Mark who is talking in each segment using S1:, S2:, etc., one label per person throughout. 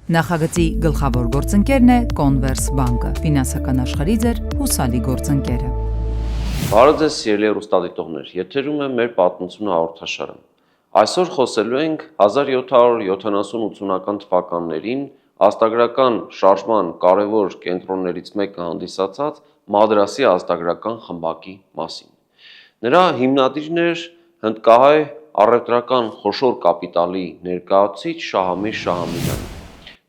S1: Նախագծի գլխավոր գործընկերն է Converse բանկը, ֆինանսական աշխարհի ձեր հուսալի գործընկերը։
S2: Բարև ձեզ սիրելի հեռուստադիտողներ, եթերում է մեր պատմությունը հաղորդաշարը։ Այսօր խոսելու ենք 1770-80-ական թվականներին ազատագրական շարժման կարևոր կենտրոններից մեկը հանդիսացած Մադրասի ազատագրական խմբակի մասին։ Նրա հիմնադիրն էր հնդկահայ առևտրական խոշոր կապիտալի ներկայացուցիչ Շահամիր Շահամիրյանը։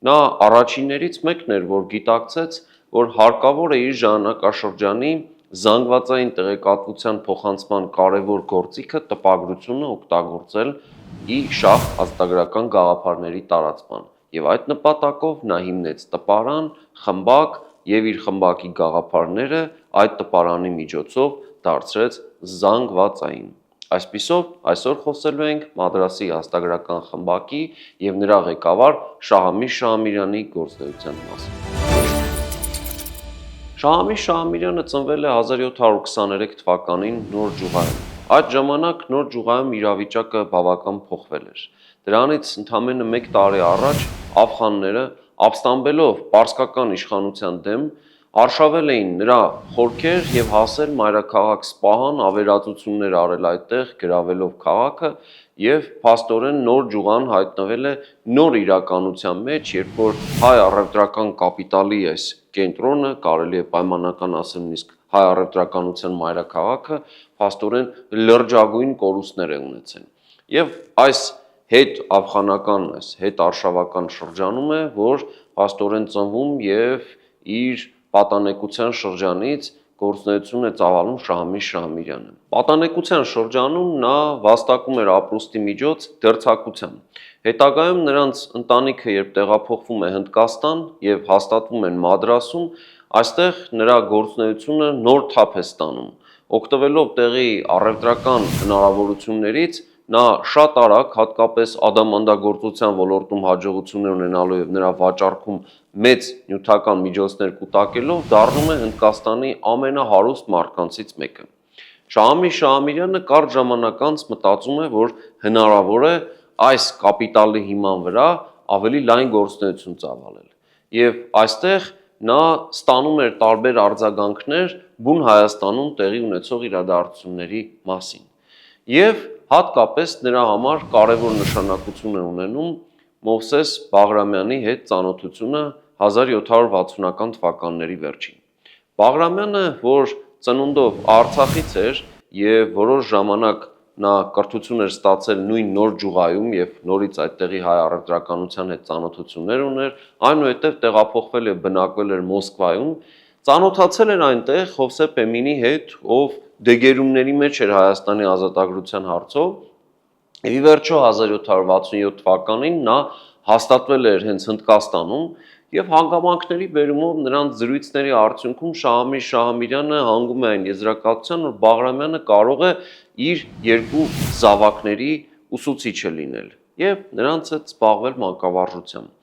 S2: Նա առաջիններից մեկն էր, որ գիտակցեց, որ հարկավոր է իր ժամանակաշրջանի զանգվածային տեղեկատվության փոխանցման կարևոր գործիքը տպագրությունը օգտագործել իր շահ ազատագրական գաղափարների տարածման, եւ այդ նպատակով նա հիմնեց տպարան, խմբակ եւ իր խմբակի գաղափարները այդ տպարանի միջոցով դարձրեց զանգվածային։ Այսպիսով, այսօր խոսելու ենք Մադրասի ազատագրական խմբակի եւ նրա ղեկավար Շահամիր Շահամիրյանի գործունեության մասին։ Շահամիր Շահամիրյանը ծնվել է 1723 թվականին Նոր Ջուղայում։ Այդ ժամանակ Նոր Ջուղայում իրավիճակը բավական փոխվել էր։ Դրանից ընդամենը 1 տարի առաջ աֆղանները ապստամբելով պարսկական իշխանության դեմ արշավել էին նրա խորքեր եւ հասել մայրաքաղաք Սպահան, ավերածություններ արել այդտեղ, գրավելով քաղաքը եւ փաստորեն Նոր Ջուղան հայտնվել է նոր իրականության մեջ, երբ որ հայ առևտրական կապիտալի այս կենտրոնը, կարելի է պայմանական ասել նույնիսկ հայ առևտրականության մայրաքաղաքը, փաստորեն լրջագույն կորուստներ է ունեցել։ Եվ այս հետ աֆղանական, այս հետ արշավական շրջանում է, որ փաստորեն ծնվում եւ իր պատանեկության շրջանից գործունեություն է ծավալում Շահամիր Շահամիրյանը։ Պատանեկության շրջանում նա վաստակում էր ապրուստի միջոց դերձակությամբ։ Հետագայում նրանց ընտանիքը երբ տեղափոխվում է Հնդկաստան եւ հաստատվում են Մադրասում, այստեղ նրա գործունեությունը նոր թափ է ստանում։ Օգտվելով տեղի առևտրական հնարավորություններից նա շատ արագ, հատկապես ադամանդագործության ոլորտում հաջողություններ ունենալու եւ նրա վաճառքում մեծ նյութական միջոցներ կուտակելով դառնում է Հնդկաստանի ամենահարուստ մարդկանցից մեկը։ Շահամիր Շահամիրյանը կարճ ժամանակ անց մտածում է, որ հնարավոր է այս կապիտալի հիման վրա ավելի լայն գործունեություն ծավալել։ Եվ այստեղ նա ստանում էր տարբեր արձագանքներ բուն Հայաստանում տեղի ունեցող իրադարձությունների մասին։ Եվ հատկապես նրա համար կարևոր նշանակություն է ունենում Մովսես Բաղրամյանի հետ ծանոթությունը 1760-ական թվականների վերջին։ Բաղրամյանը, որ ծնունդով Արցախից էր եւ որոշ ժամանակ նա կրթություն էր ստացել նույն Նոր Ջուղայում եւ նորից այդտեղի հայ առևտրականության հետ ծանոթություններ ուներ, այնուհետև տեղափոխվել եւ բնակվել էր Մոսկվայում, ծանոթացել էր այնտեղ Հովսեփ Էմինի հետ, ով դեգերումների մեջ էր Հայաստանի ազատագրության հարցով, եւ ի վերջո 1767 թվականին նա հաստատվել էր հենց Հնդկաստանում եւ հանգամանքների բերումով նրանց զրույցների արդյունքում Շահամիր Շահամիրյանը հանգում է այն եզրակացության, որ Բաղրամյանը կարող է իր երկու զավակների ուսուցիչը լինել եւ նրանց հետ զբաղվել մանկավարժությամբ։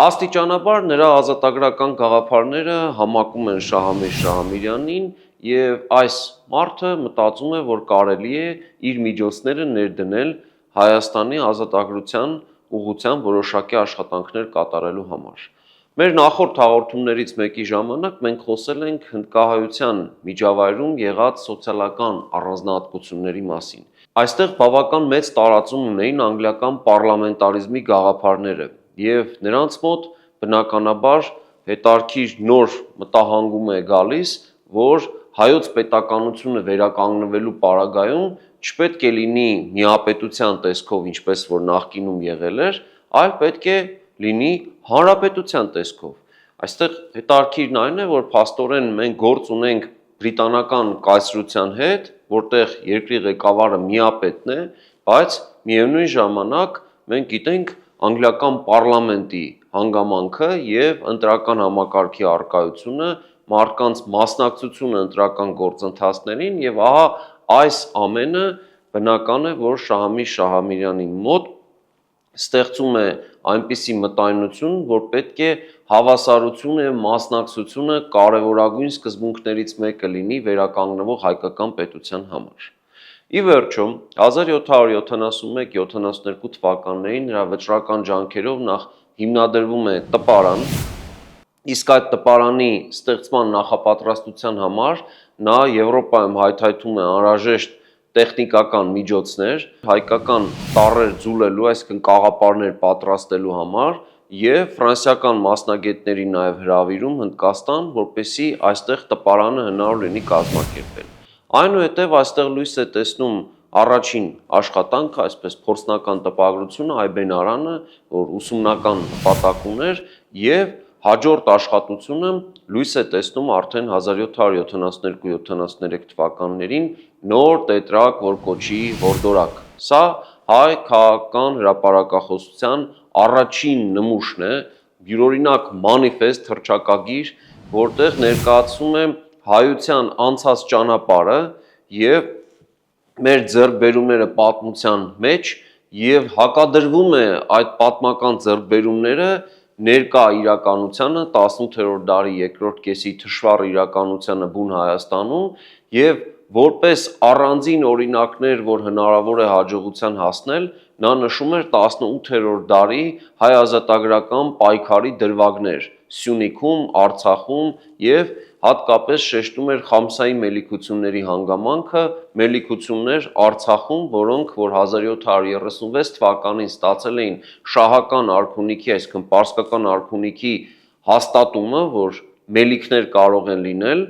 S2: Աստիճանաբար նրա ազատագրական գաղափարները համակում են Շահամիր Շահամիրյանին եւ այս մարդը մտածում է, որ կարելի է իր միջոցները ներդնել Հայաստանի ազատագրության ուղղությամբ որոշակի աշխատանքներ կատարելու համար։ Մեր նախորդ հաղորդումներից մեկի ժամանակ մենք խոսել ենք հնդկահայության միջավայրում եղած սոցիալական առանձնահատկությունների մասին։ Այստեղ բավական մեծ տարածում ունեին անգլիական պարլամենտարիզմի գաղափարները եւ նրանց մոտ բնականաբար հետարքիր նոր մտահանգում է գալիս, որ հայոց պետականությունը վերականգնվելու պարագայում չպետք է լինի միապետության տեսքով, ինչպես որ նախկինում եղել էր, այլ պետք է լինի հանրապետության տեսքով։ Այստեղ հետարքիրն այն է, որ փաստորեն մենք գործ ունենք բրիտանական կայսրության հետ, որտեղ երկրի ղեկավարը միապետն է, բայց միևնույն ժամանակ մենք գիտենք անգլիական պարլամենտի հանգամանքը եւ ընտրական համակարգի առկայությունը, մարդկանց մասնակցությունը ընտրական գործընթացներին եւ ահա այս ամենը բնական է, որ Շահամիր Շահամիրյանի մոտ ստեղծում է այնպիսի մտայնություն, որ պետք է հավասարությունը եւ մասնակցությունը կարևորագույն սկզբունքներից մեկը լինի վերականգնվող հայկական պետության համար։ Ի վերջո 1771-72 թվականներին նրա վճռական ջանքերով նախ հիմնադրվում է տպարան, իսկ այդ տպարանի ստեղծման նախապատրաստության համար նա Եվրոպայում հայթայթում է անհրաժեշտ տեխնիկական միջոցներ, հայկական տառեր ձուլելու, այսինքն կաղապարներ պատրաստելու համար եւ ֆրանսիական մասնագետների նաեւ հրավիրում Հնդկաստան, որպեսզի այստեղ տպարանը հնարավոր լինի կազմակերպել։ Այնուհետև այստեղ լույս է տեսնում առաջին աշխատանքը, այսպես փորձնական տպագրությունը Այբեն Արանը, որ ուսումնական նպատակ ուներ եւ հաջորդ աշխատությունը լույս է տեսնում արդեն 1772-73 թվականներին նոր տետրակ, որ կոչի Որդորակ։ Սա հայ քաղաքական հրապարակախոսության առաջին նմուշն է, յուրօրինակ մանիֆեստ հռչակագիր, որտեղ ներկայացում է հայության անցած ճանապարհը եւ մեր ձեռքբերումները պատմության մեջ եւ հակադրվում է այդ պատմական ձեռքբերումները ներկա իրականությանը 18-րդ դարի երկրորդ կեսի թշվառ իրականությանը բուն Հայաստանում եւ որպես առանձին օրինակներ, որ հնարավոր է հաջողության հասնել, նա նշում էր 18-րդ դարի հայ ազատագրական պայքարի դրվագներ Սյունիքում, Արցախում եւ հատկապես շեշտում էր Խամսայի մելիքությունների հանգամանքը, մելիքություններ Արցախում, որոնք որ 1736 թվականին ստացել էին շահական արքունիքի, այսինքն պարսկական արքունիքի հաստատումը, որ մելիքներ կարող են լինել,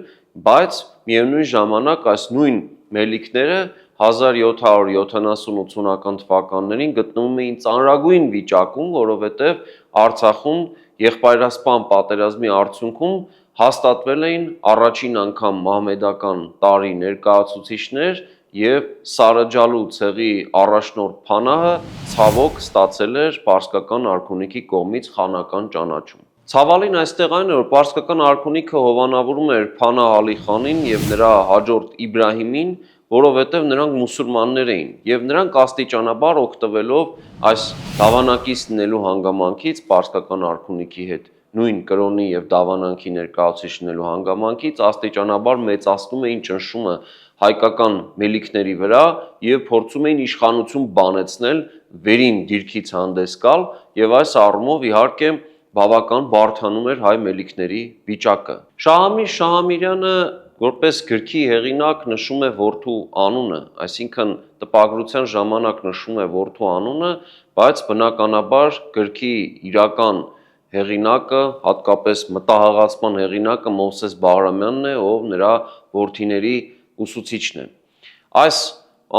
S2: բայց միևնույն ժամանակ այս նույն մելիքները 1770-80-ական թվականներին գտնվում էին ծանրագույն վիճակում, որովհետև Արցախում եղբայրասպան պատերազմի արդյունքում հաստատվել էին առաջին անգամ մահմեդական տարի ներկայացուցիչներ եւ Սարաջալու ցեղի առաջնորդ Փանահը ցավոք ստացել էր պարսկական արքունիքի կողմից խանական ճանաչում։ Ցավալին այստեղ այն է, որ պարսկական արքունիքը հովանավորում էր Փանահ Ալիխանին եւ նրա հաջորդ Իբրահիմին, որովհետև նրանք մուսուլմաններ էին եւ նրանք աստիճանաբար օգտվելով այս դավանակից լինելու հանգամանքից պարսկական արքունիքի հետ նույն կրոնի եւ դավանանքի ներկայացուցիչ լինելու հանգամանքից աստիճանաբար մեծացնում էին ճնշումը հայկական մելիքների վրա եւ փորձում էին իշխանություն բանեցնել վերին դիրքից հանդես գալ եւ այս առումով իհարկե բավական բարդանում էր հայ մելիքների վիճակը։ Շահամիր Շահամիրյանը որպես գրքի հեղինակ նշում է որդու անունը, այսինքն տպագրության ժամանակ նշում է որդու անունը, բայց բնականաբար գրքի իրական հեղինակը, հատկապես մտահղացման հեղինակը Մովսես Բաղրամյանն է, ով նրա որդիների ուսուցիչն է։ Այս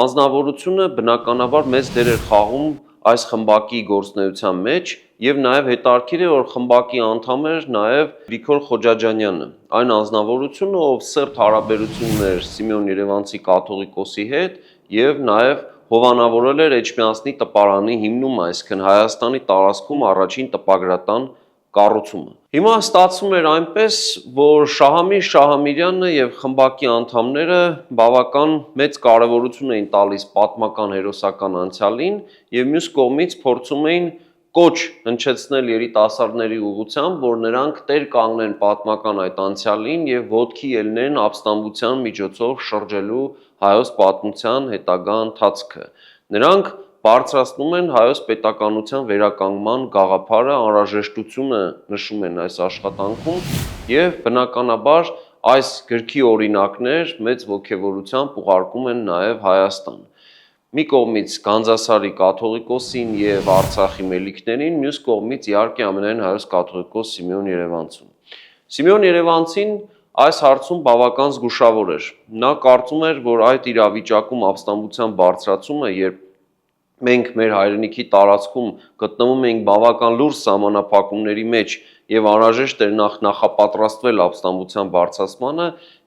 S2: անձնավորությունը բնականաբար մեծ դեր էր խաղում այս խմբակի գործունեության մեջ եւ նաեւ հետաքրքիր է, որ խմբակի անդամ էր նաեւ Վիգոր Խոջաջանյանը, այն անձնավորությունը, ով սերտ հարաբերություն ուներ Սիմեոն Երևանցի կաթողիկոսի հետ եւ նաեւ հովանավորել էր Էջմիածնի տպարանի հիմնումը, այսինքն Հայաստանի տարածքում առաջին տպագրատան կառուցումը։ Հիմա ստացվում էր այնպես, որ Շահամիր Շահամիրյանը եւ խմբակի անդամները բավական մեծ կարեւորություն էին տալիս պատմական հերոսական անցյալին եւ մյուս կողմից փորձում էին կոչ հնչեցնել երիտասարդների ուղղությամբ, որ նրանք տեր կանգնեն պատմական այդ անցյալին եւ ոտքի ելնեն ապստամբության միջոցով շրջելու հայոց պատմության հետագա ընթացքը։ Նրանք բարձրացնում են հայոց պետականության վերականգնման գաղափարը, անհրաժեշտությունը նշում են այս աշխատանքում եւ բնականաբար այս գրքի օրինակներ մեծ ոգևորությամբ ուղարկում են նաեւ Հայաստան։ Մի կողմից Գանձասարի կաթողիկոսին եւ Արցախի մելիքներին, մյուս կողմից իհարկե ամենայն հայոց կաթողիկոս Սիմեոն Երևանցին։ Սիմեոն Երևանցին այս հարցում բավական զգուշավոր էր։ Նա կարծում էր, որ այդ իրավիճակում ապստամբության բարձրացումը, երբ մենք մեր հայրենիքի տարածքում գտնվում էինք բավական լուրջ սահմանափակումների մեջ եւ անհրաժեշտ էր նախապատրաստվել ապստամբության բարձրացմանը,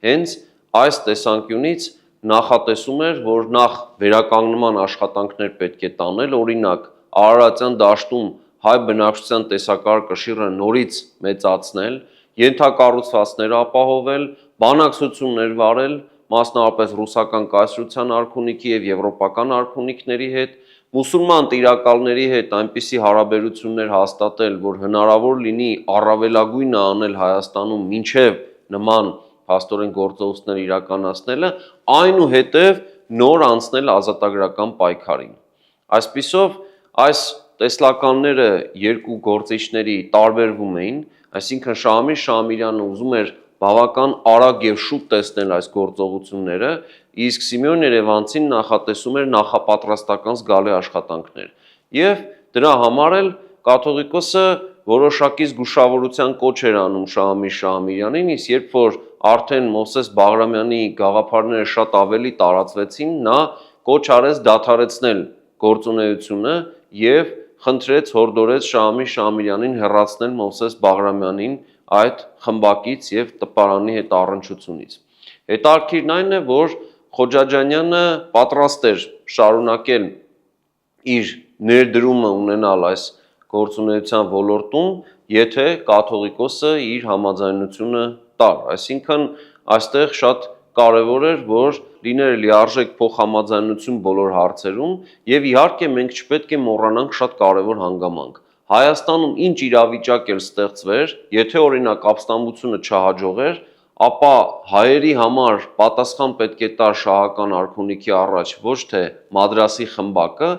S2: հենց այս տեսանկյունից նախատեսում էր, որ նախ վերականգնման աշխատանքներ պետք է տանել, օրինակ Արարատյան դաշտում հայ բնակչության տեսակար կշիռը նորից մեծացնել, ենթակառուցվածքներ ապահովել, բանակցություններ վարել, մասնավորապես ռուսական կայսրության արքունիքի եւ եվրոպական արքունիքների հետ, մուսուլման տիրակալների հետ այնպիսի հարաբերություններ հաստատել, որ հնարավոր լինի առավելագույնը անել Հայաստանում մինչև նման փաստորեն գործողություններ իրականացնելը, այնուհետև նոր անցնել ազատագրական պայքարին։ Այսպիսով, այս տեսլականները երկու գործիչների տարբերվում էին, այսինքն Շահամիր Շահամիրյանը ուզում էր բավական արագ եւ շուտ տեսնել այս գործողությունները, իսկ Սիմեոն Երևանցին նախատեսում էր նախապատրաստական զգալի աշխատանքներ։ Եվ դրա համար էլ կաթողիկոսը որոշակի զգուշավորության կոչ էր անում Շահամիր Շահամիրյանին, իսկ երբ որ արդեն Մովսես Բաղրամյանի գաղափարները շատ ավելի տարածվեցին, նա կոչ արեց դադարեցնել գործունեությունը եւ խնդրեց հորդորեց Շահամիր Շահամիրյանին հեռացնել Մովսես Բաղրամյանին այդ խմբակից եւ տպարանի հետ առնչությունից։ Հետաքրքիրն այն է, որ Խոջաջանյանը պատրաստ էր շարունակել իր ներդրումը ունենալ այս գործունեության ոլորտում, եթե կաթողիկոսը իր համաձայնությունը տար, այսինքն այստեղ շատ կարևոր էր, որ լիներ լիարժեք փոխհամաձայնություն բոլոր հարցերում եւ իհարկե մենք չպետք է մոռանանք շատ կարևոր հանգամանք։ Հայաստանում ինչ իրավիճակ էլ ստեղծվեր, եթե օրինակ ապստամբությունը չհաջողեր, ապա հայերի համար պատասխան պետք է տար շահական արքունիքի առաջ ոչ թե Մադրասի խմբակը,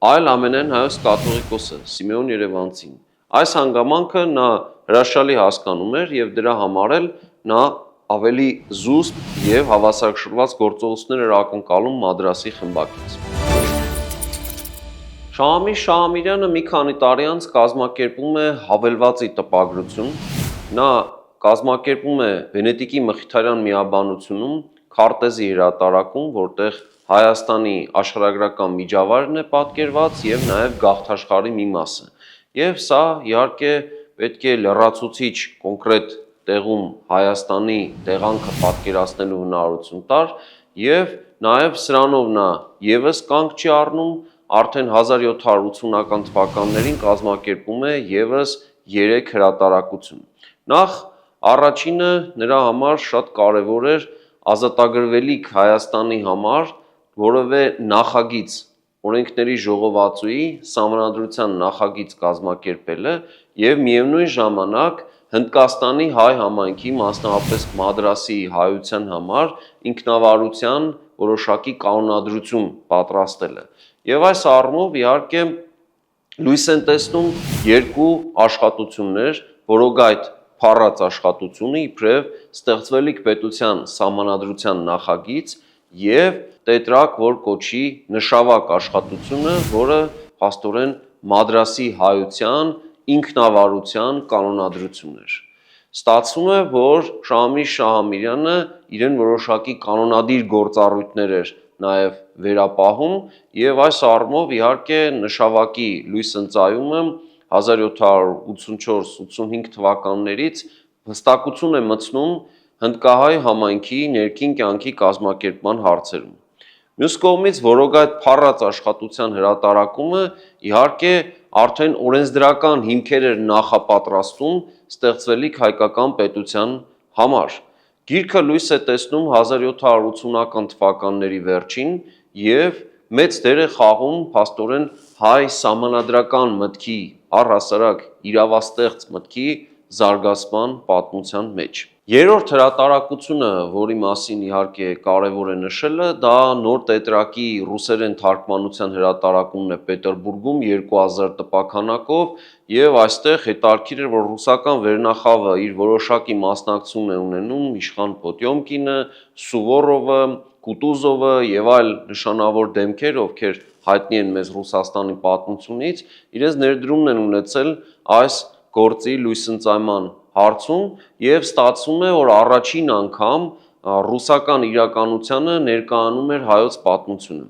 S2: այլ ամենայն հայոց կաթողիկոսը Սիմեոն Երևանցին։ Այս հանգամանքը նա հրաշալի հասկանում էր եւ դրա համար էլ նա ավելի զուսպ եւ հավասարակշռված գործողություններ էր ակնկալում Մադրասի խմբակից։ Շահամիր Շահամիրյանը մի քանի տարի անց կազմակերպում է հավելվածի տպագրություն։ Նա կազմակերպում է Վենետիկի Մխիթարյան միաբանությունում քարտեզի հրատարակում, որտեղ Հայաստանի աշխարհագրական միջավայրն է պատկերված եւ նաեւ գաղթաշխարհի մի մասը։ Եվ սա իհարկե պետք է լրացուցիչ կոնկրետ տեղում Հայաստանի տեղանքը պատկերացնելու հնարավորություն տար եւ նաեւ սրանով նա եւս կանգ չի առնում, արդեն 1780-ական թվականներին կազմակերպում է եւս 3 հրատարակություն։ Նախ առաջինը նրա համար շատ կարևոր էր ազատագրվելիք Հայաստանի համար որևէ նախագիծ, օրենքների ժողովածուի սահմանադրության նախագիծ կազմակերպելը եւ միևնույն ժամանակ Հնդկաստանի հայ համայնքի, մասնավորապես Մադրասի հայության համար ինքնավարության որոշակի կանոնադրություն պատրաստելը։ Եվ այս առումով իհարկե լույս են տեսնում երկու աշխատություններ, որոնք այդ փառած աշխատությունը իբրև ստեղծվելիք պետության սահմանադրության նախագիծ եւ տետրակ, որ կոչի նշավակ աշխատությունը, որը փաստորեն Մադրասի հայության ինքնավարության կանոնադրություն էր։ Ստացվում է, որ Շահամիր Շահամիրյանը իրեն որոշակի կանոնադիր գործառույթներ էր նաև վերապահում եւ այս առումով իհարկե նշավակի լույս ընծայումը 1784-85 թվականներից հստակություն է մտցնում հնդկահայ համայնքի ներքին կյանքի կազմակերպման հարցերում։ Մյուս կողմից որոք այդ փառած աշխատության հրատարակումը իհարկե արդեն օրենսդրական հիմքեր էր նախապատրաստում ստեղծվելիք հայկական պետության համար։ Գիրքը լույս է տեսնում 1780-ական թվականների վերջին եւ մեծ դեր է խաղում փաստորեն հայ սահմանադրական մտքի առհասարակ իրավաստեղծ մտքի զարգացման պատմության մեջ։ Երրորդ հրատարակությունը, որի մասին իհարկե կարևոր է նշելը, դա նոր տետրակի ռուսերեն թարգմանության հրատարակումն է Պետերբուրգում 2000 տպաքանակով եւ այստեղ հետաքրքիր է, որ ռուսական վերնախավը իր որոշակի մասնակցություն է ունենում Իշխան Պոտյոմկինը, Սուվորովը, Կուտուզովը եւ այլ նշանավոր դեմքեր, ովքեր հայտնի են մեզ Ռուսաստանի պատմությունից, իրենց ներդրումն են ունեցել այս գործի լույսընծայման հարցում եւ ստացվում է, որ առաջին անգամ ռուսական իրականությանը ներկայանում էր հայոց պատմությունը։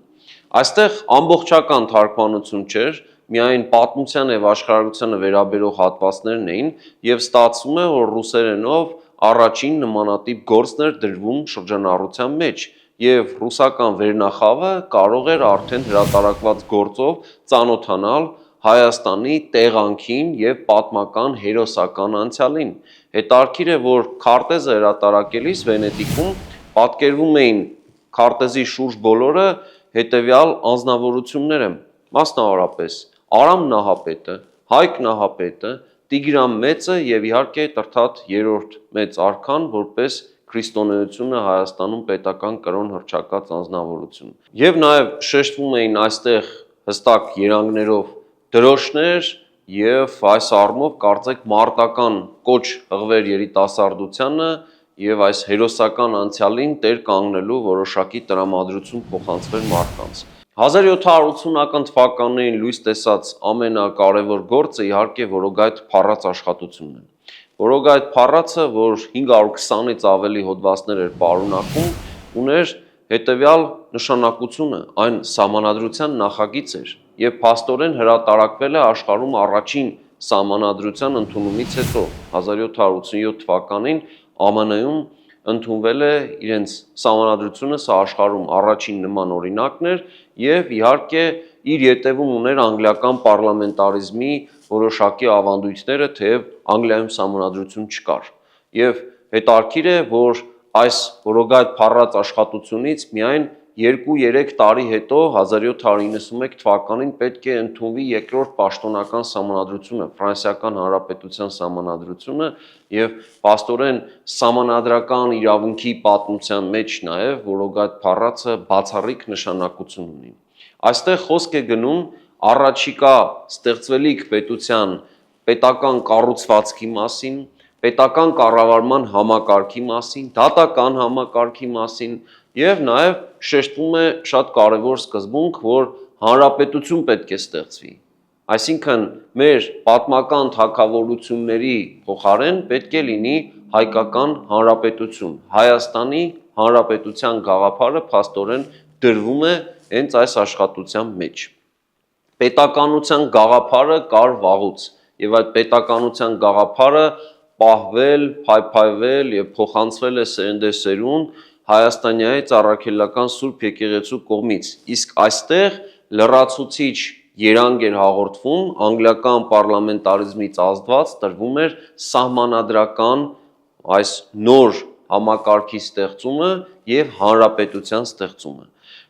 S2: Այստեղ ամբողջական թարգմանություն չէր, միայն պատմության եւ աշխարհագրությանը վերաբերող հատվածներն էին եւ ստացվում է, որ ռուսերենով առաջին նմանատիպ գործն էր դրվում շրջանառության մեջ եւ ռուսական վերնախավը կարող էր արդեն հրատարակված գործով ծանոթանալ Հայաստանի տեղանքին եւ պատմական հերոսական անցյալին։ Հետաքրքիր է, որ քարտեզը հրատարակելիս Վենետիկում պատկերվում էին քարտեզի շուրջ բոլորը հետեւյալ անձնավորությունները։ մասնավորապես Արամ Նահապետը, Հայկ Նահապետը, Տիգրան Մեծը եւ իհարկե Տրթատ III մեծ արքան որպես քրիստոնեությունը Հայաստանում պետական կրոն հռչակած անձնավորություն։ Եվ նաեւ շեշտվում էին այստեղ հստակ երանգներով դրոշներ եւ այս առումով կարծեք մարտական կոչ հղվեր երիտասարդությանը եւ այս հերոսական անցյալին տեր կանգնելու որոշակի տրամադրություն փոխանցվեր մարդկանց։ 1780-ական թվականներին լույս տեսած ամենակարևոր գործը իհարկե Որոգայթ փառած աշխատությունն է։ Որոգայթ փառածը, որ 520-ից ավելի հոդվածներ էր պարունակում, ուներ հետևյալ նշանակությունը, այն սահմանադրության նախագիծ էր եւ փաստորեն հրատարակվել է աշխարհում առաջին սահմանադրության ընդունումից հետո 1787 թվականին ԱՄՆ-ում ընդունվել է իրենց սահմանադրությունը, սա աշխարհում առաջին նման օրինակն էր եւ իհարկե իր ետևում ուներ անգլիական պարլամենտարիզմի որոշակի ավանդույթները, թեև Անգլիայում սահմանադրություն չկար։ Եվ հետաքրքիր է, որ այս Որոգայթ փառած աշխատությունից միայն 2-3 տարի հետո 1791 թվականին պետք է ընդունվի երկրորդ պաշտոնական սահմանադրությունը, Ֆրանսիական Հանրապետության սահմանադրությունը եւ փաստորեն սահմանադրական իրավունքի պատմության մեջ նաեւ Որոգայթ փառածը բացառիկ նշանակություն ունի։ Այստեղ խոսք է գնում առաջիկա ստեղծվելիք պետության պետական կառուցվածքի մասին, պետական կառավարման համակարգի մասին, դատական համակարգի մասին եւ նաեւ շեշտվում է շատ կարեւոր սկզբունք, որ հանրապետություն պետք է ստեղծվի։ Այսինքն մեր պատմական թագավորությունների փոխարեն պետք է լինի հայկական հանրապետություն։ Հայաստանի հանրապետության գաղափարը փաստորեն դրվում է հենց այս աշխատության մեջ։ Պետականության գաղափարը կար վաղուց եւ այդ պետականության գաղափարը պահվել, փայփայվել եւ փոխանցվել է սերնդեսերունդ Հայաստանյայից առաքելական Սուրբ Եկեղեցու կողմից, իսկ այստեղ լրացուցիչ երանգ էր հաղորդվում անգլիական պարլամենտարիզմից ազդված տրվում էր սահմանադրական այս նոր համակարգի ստեղծումը եւ հանրապետության ստեղծումը։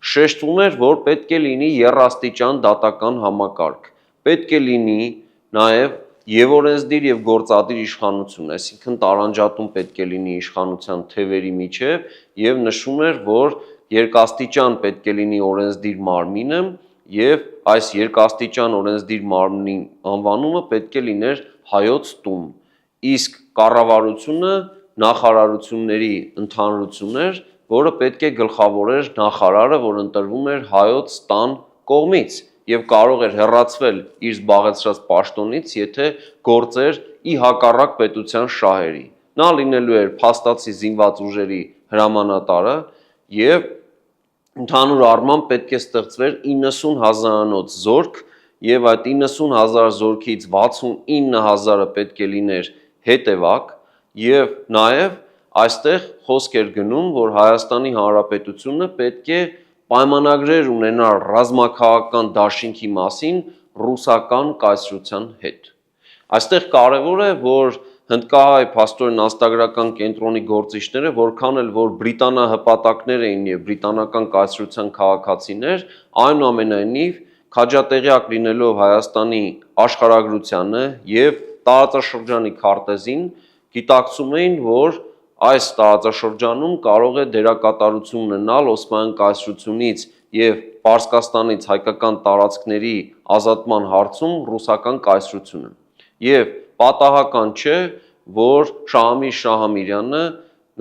S2: Շեշտվում էր, որ պետք է լինի եռաստիճան դատական համակարգ, պետք է լինի նաեւ եւ օրենսդիր եւ գործադիր իշխանություն, այսինքն տարանջատում պետք է լինի իշխանության թևերի միջև եւ նշում էր, որ երկաստիճան պետք է լինի օրենսդիր մարմինը եւ այս երկաստիճան օրենսդիր մարմնի անվանումը պետք է լիներ հայոց տուն, իսկ կառավարությունը նախարարությունների ընդհանրություն էր, որը պետք է գլխավորեր նախարարը, որ ընտրվում էր հայոց տան կողմից եւ կարող էր հեռացվել իր զբաղեցրած պաշտոնից, եթե գործեր ի հակառակ պետության շահերի։ Նա լինելու էր փաստացի զինված ուժերի հրամանատարը եւ ընդհանուր առմամբ պետք է ստեղծվեր 90,000-անոց զորք եւ այդ 90,000 զորքից 69,000-ը պետք է լիներ հետևակ եւ նաեւ այստեղ խոսք էր գնում, որ Հայաստանի Հանրապետությունը պետք է պայմանագրեր ունենալ ռազմաքաղաքական դաշինքի մասին ռուսական կայսրության հետ։ Այստեղ կարևոր է, որ հնդկահայ փաստորեն ազատագրական կենտրոնի գործիչները, որքան էլ որ բրիտանահպատակներ էին եւ բրիտանական կայսրության քաղաքացիներ, այնուամենայնիվ քաջատեղյակ լինելով Հայաստանի աշխարհագրությանը եւ տարածաշրջանի քարտեզին, գիտակցում էին, որ այս տարածաշրջանում կարող է դերակատարություն ունենալ Օսմանյան կայսրությունից եւ Պարսկաստանից հայկական տարածքների ազատման հարցում ռուսական կայսրությունը։ Եվ պատահական չէ, որ Շահամիր Շահամիրյանը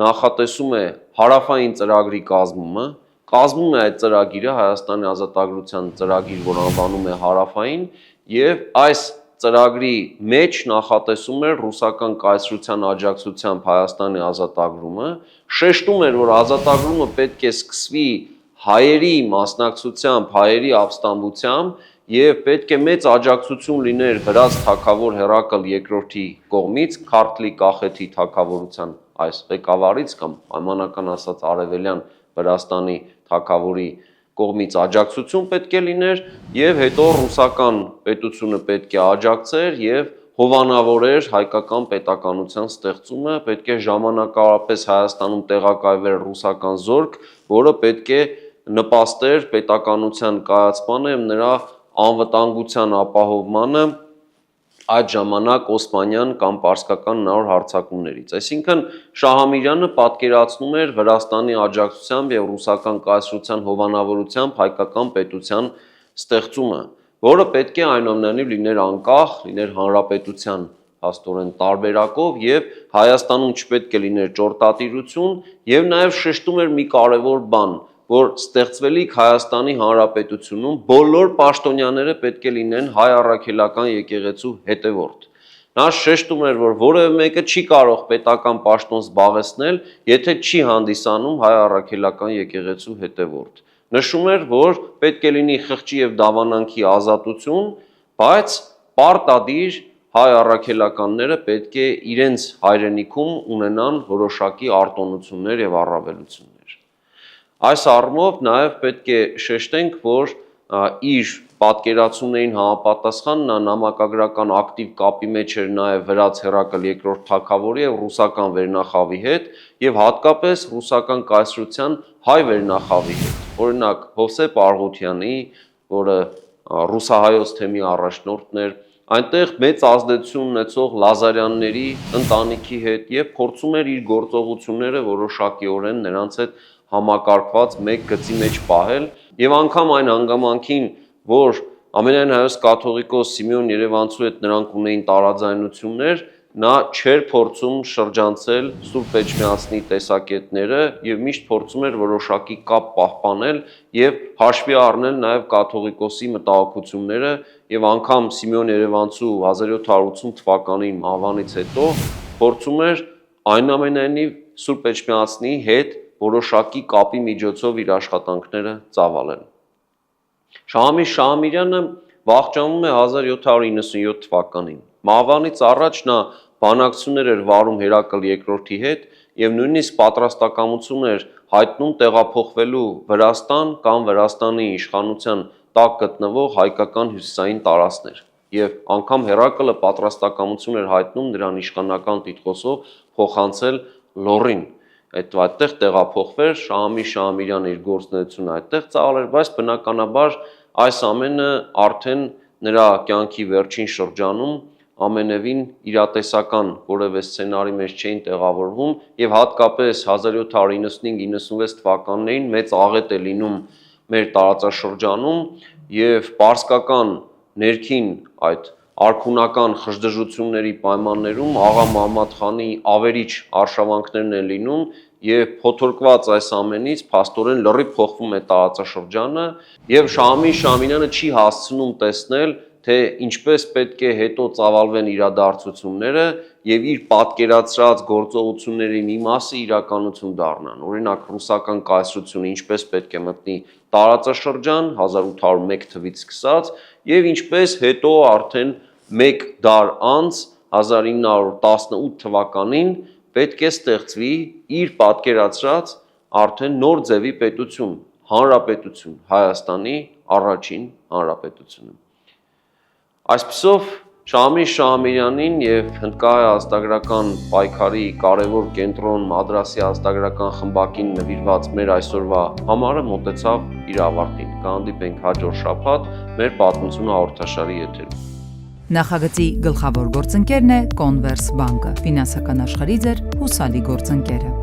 S2: նախատեսում է հարավային ծրագրի կազմում է այդ ծրագիրը Հայաստանի ազատագրության ծրագիր, որ անվանում է հարավային, եւ այս ծրագրի մեջ նախատեսում էր ռուսական կայսրության աջակցությամբ Հայաստանի ազատագրումը, շեշտում էր, որ ազատագրումը պետք է սկսվի հայերի մասնակցությամբ, հայերի ապստամբությամբ եւ պետք է մեծ աջակցություն լիներ Հրաց թագավոր Հերակլ II-ի կողմից, Քարթլի Կախեթի թագավորության այս ղեկավարից կամ պայմանական ասած Արևելյան Վրաստանի թագավորի կողմից աջակցություն պետք է լիներ եւ հետո ռուսական պետությունը պետք է աջակցեր եւ հովանավորեր հայկական պետականության ստեղծումը, պետք է ժամանակավորապես Հայաստանում տեղակայվեր ռուսական զորք, որը պետք է նպաստեր պետականության կայացմանը եւ նրա անվտանգության ապահովմանը այդ ժամանակ օսմանյան կամ պարսկական նոր հարձակումներից։ Այսինքն Շահամիրյանը պատկերացնում էր Վրաստանի աջակցությամբ եւ ռուսական կայսրության հովանավորությամբ հայկական պետության ստեղծումը, որը պետք է այնուամենայնիվ լիներ անկախ, լիներ հանրապետության հաստորեն տարբերակով եւ Հայաստանում չպետք է լիներ ճորտատիրություն եւ նաեւ շեշտում էր մի կարեւոր բան, որ ստեղծվելիք Հայաստանի Հանրապետությունում բոլոր պաշտոնյաները պետք է լինեն հայ առաքելական եկեղեցու հետևորդ։ Նա շեշտում էր, որ որևէ մեկը չի կարող պետական պաշտոն զբաղեցնել, եթե չի հանդիսանում հայ առաքելական եկեղեցու հետևորդ։ Նշում էր, որ պետք է լինի խղճի եւ դավանանքի ազատություն, բայց պարտադիր հայ առաքելականները պետք է իրենց հայրենիքում ունենան որոշակի արտոնություններ եւ առավելություններ։ Այս առումով նաև պետք է շեշտենք, որ իր պատկերացումներին համապատասխան նա նամակագրական ակտիվ կապի մեջ էր նաև Վրաց Հեռակլ II թագավորի եւ ռուսական վերնախավի հետ եւ հատկապես ռուսական կայսրության հայ վերնախավի հետ։ Օրինակ Հովսեփ Արգուտյանի, որը ռուսահայոց թեմի առաջնորդն էր, այնտեղ մեծ ազդեցություն ունեցող Լազարյանների ընտանիքի հետ եւ փորձում էր իր գործողությունները որոշակիորեն նրանց հետ համակարգված մեկ գծի մեջ պահել եւ անգամ այն հանգամանքին, որ ամենայն հայոց կաթողիկոս Սիմեոն Երևանցու հետ նրանք ունեին տարաձայնություններ, նա չէր փորձում շրջանցել Սուրբ Էջմիածնի տեսակետները եւ միշտ փորձում էր որոշակի կապ պահպանել եւ հաշվի առնել նաեւ կաթողիկոսի մտահոգությունները եւ անգամ Սիմեոն Երևանցու 1780 թվականին մահվանից հետո փորձում էր այնուամենայնիվ Սուրբ Էջմիածնի հետ որոշակի կապի միջոցով իր աշխատանքները ծավալել։ Շահամիր Շահամիրյանը վախճանվում է 1797 թվականին։ Մահվանից առաջ նա բանակցություններ էր վարում Հերակլ II-ի հետ եւ նույնիսկ պատրաստակամություն էր հայտնում տեղափոխվելու Վրաստան կամ Վրաստանի իշխանության տակ գտնվող հայկական հյուսիսային տարածքներ։ Եվ անգամ Հերակլը պատրաստակամություն էր հայտնում նրան իշխանական տիտղոսով փոխանցել Լոռին։ Այդտեղ տեղափոխվեր Շահամիր Շահամիրյանը իր գործունեությունը այդտեղ ծավալեր, բայց բնականաբար այս ամենը արդեն նրա կյանքի վերջին շրջանում ամենևին իրատեսական որևէ սցենարի մեջ չէին տեղավորվում եւ հատկապես 1795-96 թվականներին մեծ աղետ է լինում մեր տարածաշրջանում եւ պարսկական ներքին այդ արքունական խժդժությունների պայմաններում աղա Մահմադ խանի ավերիչ արշավանքներն են լինում եւ փոթորկված այս ամենից փաստորեն լրիվ փոխվում է տարածաշրջանը եւ Շահամիր Շահամիրյանը չի հասցնում տեսնել թե ինչպես պետք է հետո ծավալվեն իրադարձությունները եւ իր պատկերացրած գործողությունների մի մասը իրականություն դառնան։ Օրինակ ռուսական կայսրությունը ինչպես պետք է մտնի տարածաշրջան 1801 թվականից սկսած եւ ինչպես հետո արդեն 1 դար անց 1918 թվականին պետք է ստեղծվի իր պատկերացրած արդեն նոր ձևի պետություն, հանրապետություն, Հայաստանի առաջին հանրապետությունը։ Այսպիսով Շահամիր Շահամիրյանին եւ հնդկահայ ազատագրական պայքարի կարևոր կենտրոն Մադրասի ազատագրական խմբակին նվիրված մեր այսօրվա համարը մոտեցավ իր ավարտին։ Կհանդիպենք հաջորդ շաբաթ մեր պատմությունը հաղորդաշարի եթերում։
S1: Նախագծի գլխավոր գործընկերն է Converse բանկը, ֆինանսական աշխարհի ձեր հուսալի գործընկերը։